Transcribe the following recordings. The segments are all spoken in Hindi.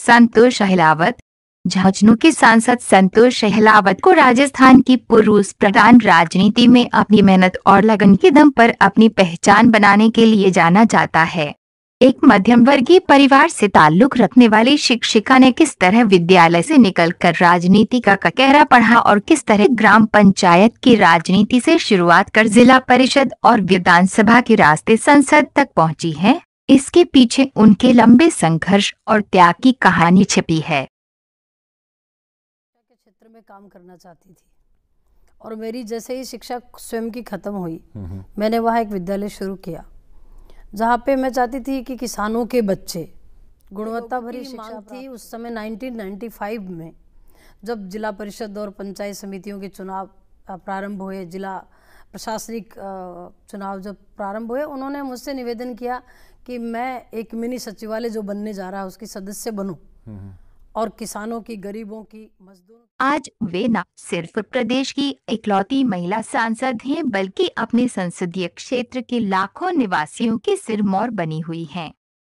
संतोष अहलावत। झुंझुनू के सांसद संतोष अहलावत को राजस्थान की पुरुष प्रधान राजनीति में अपनी मेहनत और लगन के दम पर अपनी पहचान बनाने के लिए जाना जाता है। एक मध्यम वर्गीय परिवार से ताल्लुक रखने वाली शिक्षिका ने किस तरह विद्यालय से निकलकर राजनीति का ककहरा पढ़ा और किस तरह ग्राम पंचायत की राजनीति से शुरुआत कर जिला परिषद और विधानसभा के रास्ते संसद तक पहुंची है, इसके पीछे उनके लंबे संघर्ष और त्याग की कहानी छिपी है। के क्षेत्र में काम करना चाहती थी और मेरी जैसे ही शिक्षा स्वयं की खत्म हुई, मैंने वहाँ एक विद्यालय शुरू किया जहाँ पे मैं चाहती थी कि किसानों के बच्चे गुणवत्ता भरी शिक्षा थी। उस समय 1995 में जब जिला परिषद और पंचायत समितियों के चुनाव प्रारंभ हुए, जिला प्रशासनिक चुनाव जब प्रारंभ हुए, उन्होंने मुझसे निवेदन किया कि मैं एक मिनी सचिवालय जो बनने जा रहा है उसकी सदस्य बनूं और किसानों की, गरीबों की, मजदूरों। आज वे न सिर्फ प्रदेश की इकलौती महिला सांसद हैं, बल्कि अपने संसदीय क्षेत्र के लाखों निवासियों की सिरमौर बनी हुई हैं।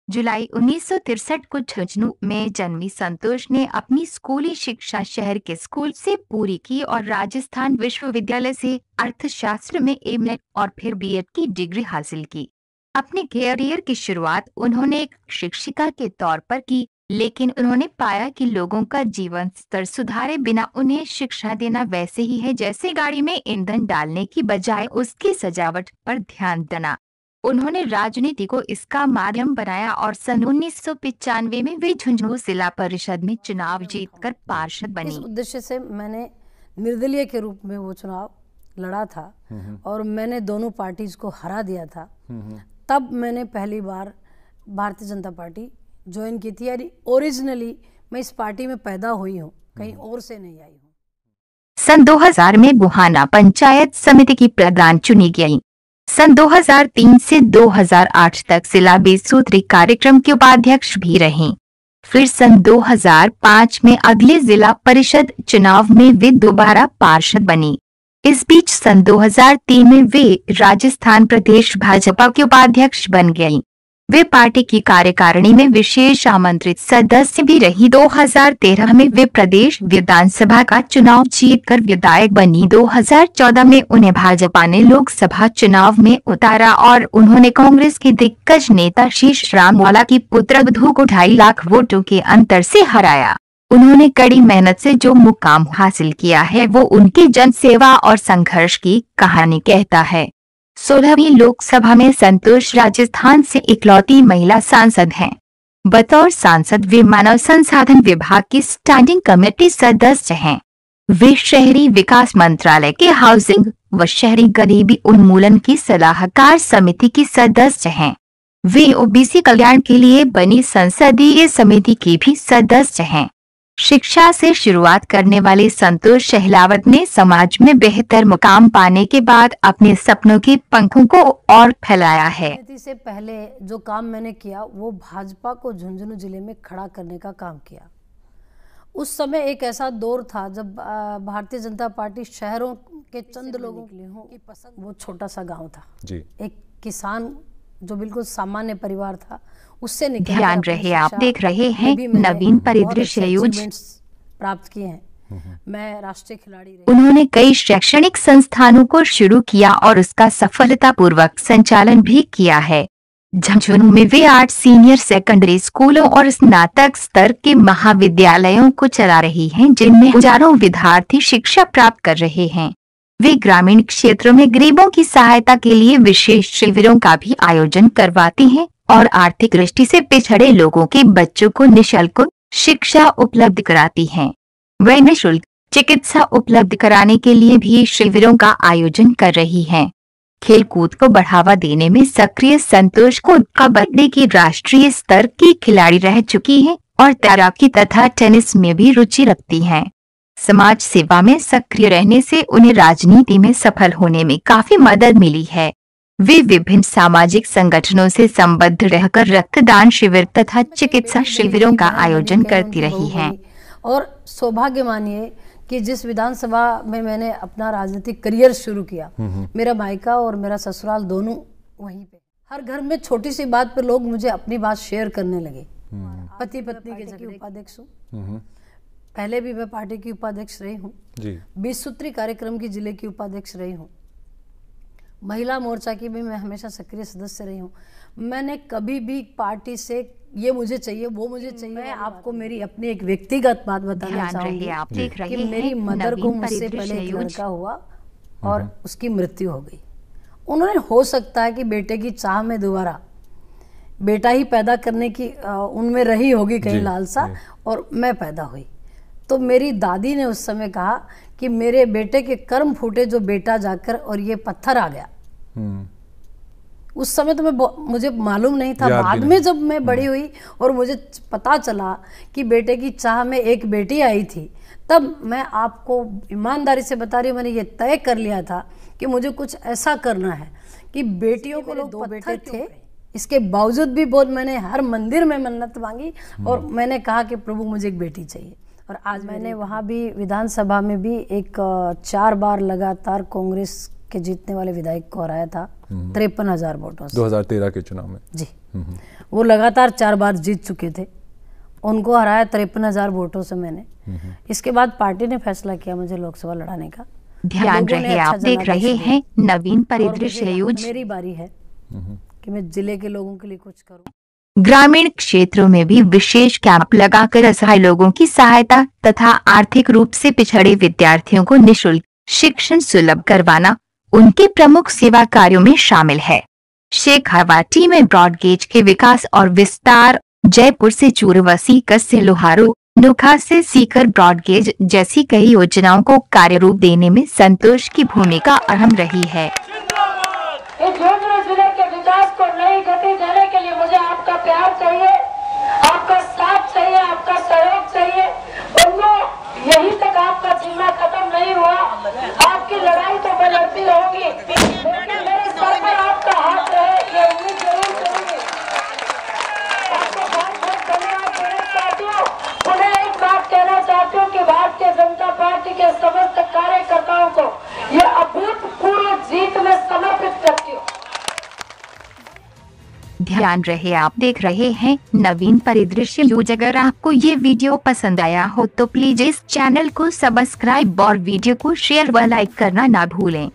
जुलाई 1963 को झुंझुनू में जन्मी संतोष ने अपनी स्कूली शिक्षा शहर के स्कूल से पूरी की और राजस्थान विश्वविद्यालय से अर्थशास्त्र में एम.ए और फिर बी.एड की डिग्री हासिल की। अपने कैरियर की शुरुआत उन्होंने एक शिक्षिका के तौर पर की, लेकिन उन्होंने पाया कि लोगों का जीवन स्तर सुधारे बिना उन्हें शिक्षा देना वैसे ही है जैसे गाड़ी में ईंधन डालने की बजाय उसकी सजावट पर ध्यान देना। उन्होंने राजनीति को इसका माध्यम बनाया और सन 1995 में वे झुंझुनू जिला परिषद में चुनाव जीतकर पार्षद बनी। इस उद्देश्य से मैंने निर्दलीय के रूप में वो चुनाव लड़ा था और मैंने दोनों पार्टीज को हरा दिया था। तब मैंने पहली बार भारतीय जनता पार्टी ज्वाइन की थी। यानी ओरिजिनली मैं इस पार्टी में पैदा हुई हूँ, कहीं और से नहीं आई हूँ। सन 2000 में बुहाना पंचायत समिति की प्रधान चुनी गई। सन 2003 से 2008 तक जिला 20 सूत्री कार्यक्रम के उपाध्यक्ष भी रहीं। फिर सन 2005 में अगले जिला परिषद चुनाव में वे दोबारा पार्षद बनी। इस बीच सन 2003 में वे राजस्थान प्रदेश भाजपा के उपाध्यक्ष बन गईं। वे पार्टी की कार्यकारिणी में विशेष आमंत्रित सदस्य भी रही। 2013 में वे प्रदेश विधानसभा का चुनाव जीतकर विधायक बनी। 2014 में उन्हें भाजपा ने लोकसभा चुनाव में उतारा और उन्होंने कांग्रेस के दिग्गज नेता शीश रामवाला की पुत्रवधू को 2.5 लाख वोटों के अंतर से हराया। उन्होंने कड़ी मेहनत से जो मुकाम हासिल किया है वो उनकी जनसेवा और संघर्ष की कहानी कहता है। 16वीं लोकसभा में संतोष राजस्थान से इकलौती महिला सांसद हैं। बतौर सांसद वे मानव संसाधन विभाग की स्टैंडिंग कमेटी सदस्य हैं। वे शहरी विकास मंत्रालय के हाउसिंग व शहरी गरीबी उन्मूलन की सलाहकार समिति की सदस्य हैं। वे ओबीसी कल्याण के लिए बनी संसदीय समिति की भी सदस्य हैं। शिक्षा से शुरुआत करने वाले संतोष अहलावत ने समाज में बेहतर मुकाम पाने के बाद अपने सपनों के पंखों को और फैलाया है। से पहले जो काम मैंने किया वो भाजपा को झुंझुनू जिले में खड़ा करने का काम किया। उस समय एक ऐसा दौर था जब भारतीय जनता पार्टी शहरों के चंद लोगों के लिए की पसंद, वो छोटा सा गाँव था जी। एक किसान जो बिल्कुल सामान्य परिवार था, उससे ध्यान रहे आप देख रहे हैं नवीन परिदृश्य योजना प्राप्त किए हैं। मैं राष्ट्रीय खिलाड़ी रही। उन्होंने कई शैक्षणिक संस्थानों को शुरू किया और उसका सफलतापूर्वक संचालन भी किया है। झुंझुनू में वे 8 सीनियर सेकेंडरी स्कूलों और स्नातक स्तर के महाविद्यालयों को चला रही हैं, जिनमें हजारों विद्यार्थी शिक्षा प्राप्त कर रहे हैं। वे ग्रामीण क्षेत्रों में गरीबों की सहायता के लिए विशेष शिविरों का भी आयोजन करवाती हैं और आर्थिक दृष्टि से पिछड़े लोगों के बच्चों को निःशुल्क शिक्षा उपलब्ध कराती हैं। वे निःशुल्क चिकित्सा उपलब्ध कराने के लिए भी शिविरों का आयोजन कर रही हैं। खेलकूद को बढ़ावा देने में सक्रिय संतोष को कबड्डी की राष्ट्रीय स्तर की खिलाड़ी रह चुकी हैं और तैराकी तथा टेनिस में भी रुचि रखती हैं। समाज सेवा में सक्रिय रहने से उन्हें राजनीति में सफल होने में काफी मदद मिली है। वे विभिन्न सामाजिक संगठनों से संबद्ध रहकर रक्तदान शिविर तथा चिकित्सा शिविरों का आयोजन करती रही हैं। और सौभाग्य मानिए कि जिस विधानसभा में मैंने अपना राजनीतिक करियर शुरू किया, मेरा मायका और मेरा ससुराल दोनों वहीं पे। हर घर में छोटी सी बात पर लोग मुझे अपनी बात शेयर करने लगे पति पत्नी के झगड़े की उपाध्यक्ष हूँ। पहले भी मैं पार्टी की उपाध्यक्ष रही हूँ जी। 20 सूत्री कार्यक्रम की जिले की उपाध्यक्ष रही हूँ। महिला मोर्चा की भी मैं हमेशा सक्रिय सदस्य रही हूँ। मैंने कभी भी पार्टी से ये मुझे चाहिए वो मुझे चाहिए, मैं आपको मेरी अपनी एक व्यक्तिगत बात बताना चाहूंगी कि मेरी मदर को मुझसे पहले एक लड़का हुआ और उसकी मृत्यु हो गई। उन्होंने हो सकता है कि बेटे की चाह में दोबारा बेटा ही पैदा करने की उनमें रही होगी कहीं लालसा, और मैं पैदा हुई। तो मेरी दादी ने उस समय कहा कि मेरे बेटे के कर्म फूटे जो बेटा जाकर और ये पत्थर आ गया। उस समय तो मुझे मालूम नहीं था। बाद में जब मैं बड़ी हुई और मुझे पता चला कि बेटे की चाह में एक बेटी आई थी, तब मैं आपको ईमानदारी से बता रही हूँ, मैंने ये तय कर लिया था कि मुझे कुछ ऐसा करना है कि बेटियों को लोग 2 बेटे थे। इसके बावजूद भी बहुत मैंने हर मंदिर में मन्नत मांगी और मैंने कहा कि प्रभु मुझे एक बेटी चाहिए। और आज मैंने वहाँ भी विधानसभा में भी एक 4 बार लगातार कांग्रेस के जीतने वाले विधायक को हराया था 53,000 वोटों से 2013 के चुनाव में जी। वो लगातार 4 बार जीत चुके थे, उनको हराया 53,000 वोटों से मैंने। इसके बाद पार्टी ने फैसला किया मुझे लोकसभा लड़ाने का। ध्यान रहे आप देख रहे हैं नवीन परिदृश्य न्यूज। मेरी बारी है कि मैं जिले के लोगों के लिए कुछ करूं। ग्रामीण क्षेत्रों में भी विशेष कैंप लगाकर असहाय लोगों की सहायता तथा आर्थिक रूप से पिछड़े विद्यार्थियों को निःशुल्क शिक्षण सुलभ करवाना उनके प्रमुख सेवा कार्यों में शामिल है। शेखावाटी में ब्रॉडगेज के विकास और विस्तार, जयपुर से चूरवसी से लोहारू, नोखा से सीकर ब्रॉडगेज जैसी कई योजनाओं को कार्य रूप देने में संतोष की भूमिका अहम रही है। जिले के विकास को नई गति देने के लिए मुझे आपका प्यार चाहिए, आपका साथ चाहिए, आपका सहयोग चाहिए। बंधुओं, यहीं तक आपका जीना खत्म नहीं हुआ। आपकी लड़ाई तो मैं लड़ती रहूंगी, लेकिन मेरे सर पर आपका हाथ रहे ये उम्मीद जरूर करूंगी। आपको बहुत बहुत धन्यवाद मेरे साथियों। उन्हें एक बात कहना चाहती हूँ कि भारतीय जनता पार्टी के समस्त कार्यकर्ताओं को ये अभूतपूर्व जीत में समर्पित करती हूँ। ध्यान रहे आप देख रहे हैं नवीन परिदृश्य न्यूज। अगर आपको ये वीडियो पसंद आया हो तो प्लीज इस चैनल को सब्सक्राइब और वीडियो को शेयर व लाइक करना ना भूलें।